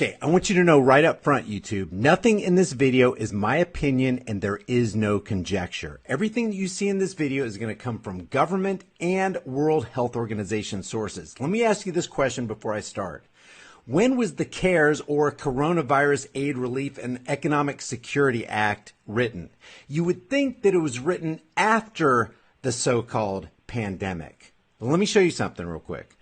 Okay, I want you to know right up front, YouTube, nothing in this video is my opinion and there is no conjecture. Everything that you see in this video is going to come from government and World Health Organization sources. Let me ask you this question before I start. When was the CARES or Coronavirus Aid, Relief, and Economic Security Act written? You would think that it was written after the so-called pandemic. Well, let me show you something real quick.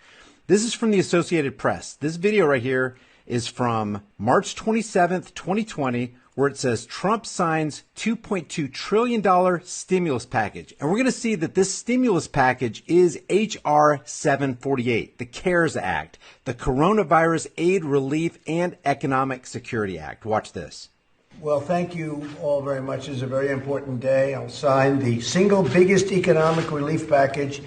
This is from the Associated Press. This video right here is from March 27th, 2020, where it says Trump signs $2.2 trillion stimulus package. And we're going to see that this stimulus package is H.R. 748, the CARES Act, the Coronavirus Aid, Relief, and Economic Security Act. Watch this. Well, thank you all very much. It's a very important day. I'll sign the single biggest economic relief package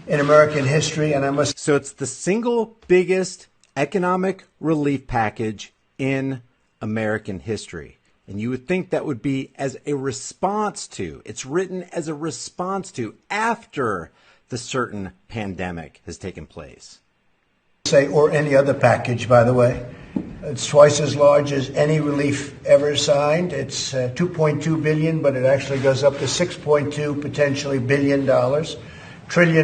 in American history, and I must... So it's the single biggest economic relief package in American history. And you would think that would be as a response to, it's written as a response to after the certain pandemic has taken place. Say, or any other package, by the way. It's twice as large as any relief ever signed. It's $2.2 billion, but it actually goes up to $6.2 potentially trillion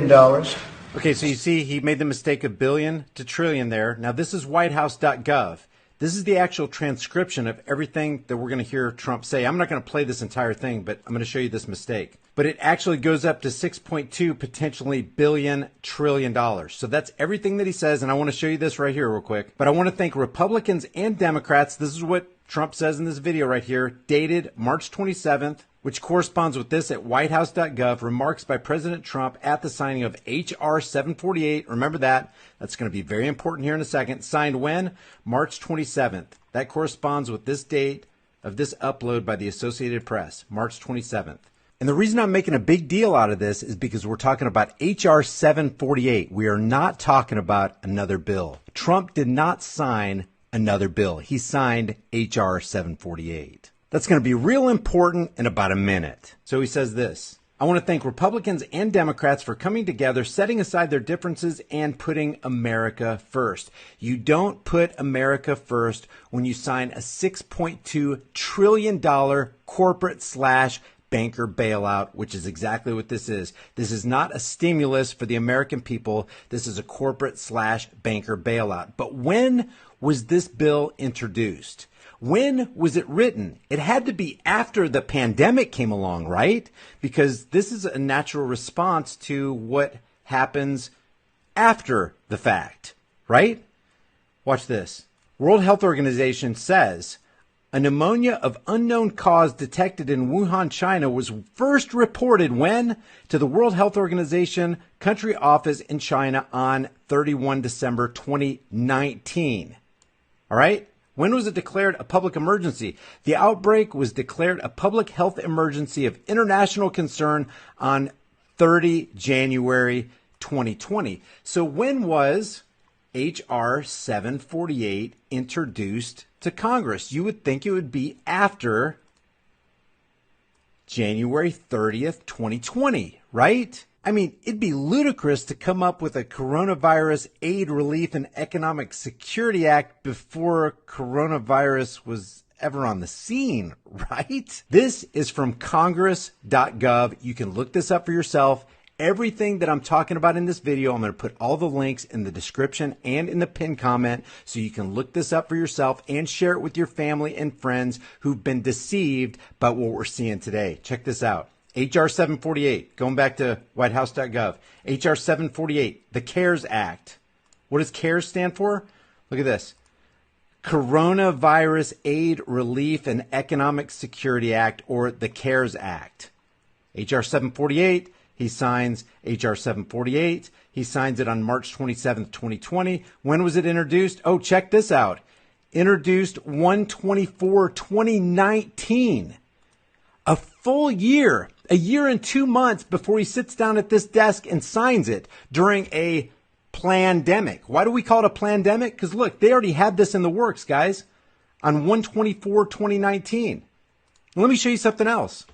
dollars. Okay, so you see he made the mistake of billion to trillion there. Now this is whitehouse.gov. This is the actual transcription of everything that we're going to hear Trump say. I'm not going to play this entire thing, but I'm going to show you this mistake. But it actually goes up to 6.2 potentially trillion dollars. So that's everything that he says, and I want to show you this right here real quick. But I want to thank Republicans and Democrats. This is what Trump says in this video right here, dated March 27th, which corresponds with this at whitehouse.gov, remarks by President Trump at the signing of H.R. 748. Remember that. That's going to be very important here in a second. Signed when? March 27th. That corresponds with this date of this upload by the Associated Press, March 27th. And the reason I'm making a big deal out of this is because we're talking about H.R. 748. We are not talking about another bill. Trump did not sign another bill. He signed H.R. 748. That's going to be real important in about a minute. So he says this. I want to thank Republicans and Democrats for coming together, setting aside their differences, and putting America first. You don't put America first when you sign a $6.2 trillion corporate/banker bailout, which is exactly what this is. This is not a stimulus for the American people. This is a corporate/banker bailout. But when was this bill introduced? When was it written? It had to be after the pandemic came along, right? Because this is a natural response to what happens after the fact, right? Watch this. World Health Organization says a pneumonia of unknown cause detected in Wuhan, China was first reported when? To the World Health Organization country office in China on 31 December 2019. All right? When was it declared a public emergency? The outbreak was declared a public health emergency of international concern on 30 January 2020. So when was H.R. 748 introduced to Congress? You would think it would be after January 30th, 2020, right? I mean, it'd be ludicrous to come up with a Coronavirus Aid, Relief, and Economic Security Act before coronavirus was ever on the scene, right? This is from congress.gov. You can look this up for yourself. Everything that I'm talking about in this video, I'm going to put all the links in the description and in the pinned comment so you can look this up for yourself and share it with your family and friends who've been deceived by what we're seeing today. Check this out. H.R. 748, going back to whitehouse.gov. H.R. 748, the CARES Act. What does CARES stand for? Look at this. Coronavirus Aid, Relief, and Economic Security Act, or the CARES Act. H.R. 748, he signs H.R. 748. He signs it on March 27th, 2020. When was it introduced? Oh, check this out. Introduced 1/24/2019. A full year, a year and 2 months before he sits down at this desk and signs it during a PlanDEMIC. Why do we call it a PlanDEMIC? Because look, they already had this in the works, guys, on 1/24/2019. Let me show you something else.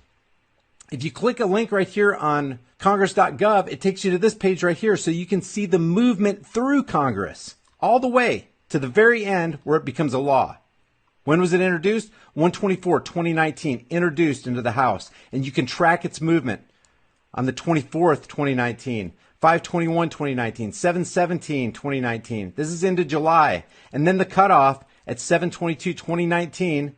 If you click a link right here on congress.gov, it takes you to this page right here so you can see the movement through Congress all the way. to the very end where it becomes a law. When was it introduced? 1/24/2019, introduced into the House. And you can track its movement on the 24th, 2019, 5/21/2019, 7/17/2019. This is into July. And then the cutoff at 7/22/2019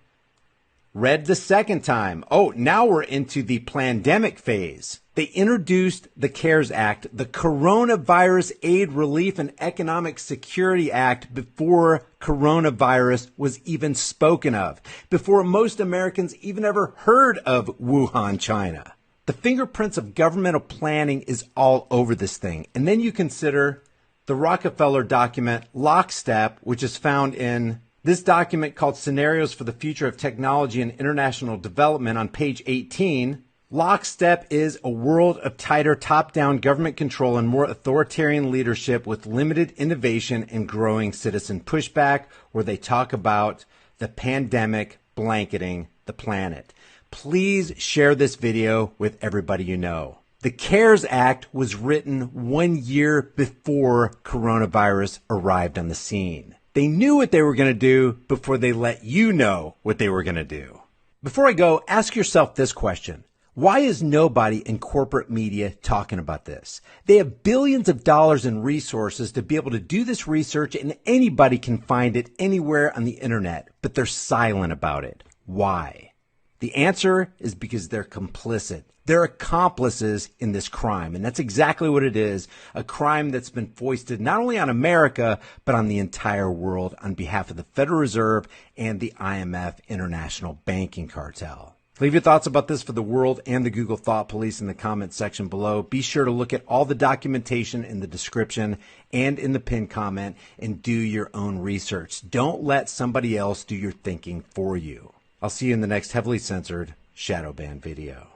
read the second time. Oh, now we're into the PlanDEMIC phase. They introduced the CARES Act, the Coronavirus Aid, Relief, and Economic Security Act, before coronavirus was even spoken of, before most Americans even ever heard of Wuhan, China. The fingerprints of governmental planning is all over this thing. And then you consider the Rockefeller document, Lockstep, which is found in this document called Scenarios for the Future of Technology and International Development on page 18. Lockstep is a world of tighter top-down government control and more authoritarian leadership with limited innovation and growing citizen pushback, where they talk about the pandemic blanketing the planet. Please share this video with everybody you know. The CARES Act was written 1 year before coronavirus arrived on the scene. They knew what they were going to do before they let you know what they were going to do. Before I go, ask yourself this question. Why is nobody in corporate media talking about this? They have billions of dollars in resources to be able to do this research, and anybody can find it anywhere on the internet, but they're silent about it. Why? The answer is because they're complicit. They're accomplices in this crime, and that's exactly what it is, a crime that's been foisted not only on America, but on the entire world on behalf of the Federal Reserve and the IMF International Banking Cartel. Leave your thoughts about this for the world and the Google Thought Police in the comments section below. Be sure to look at all the documentation in the description and in the pinned comment and do your own research. Don't let somebody else do your thinking for you. I'll see you in the next heavily censored shadow ban video.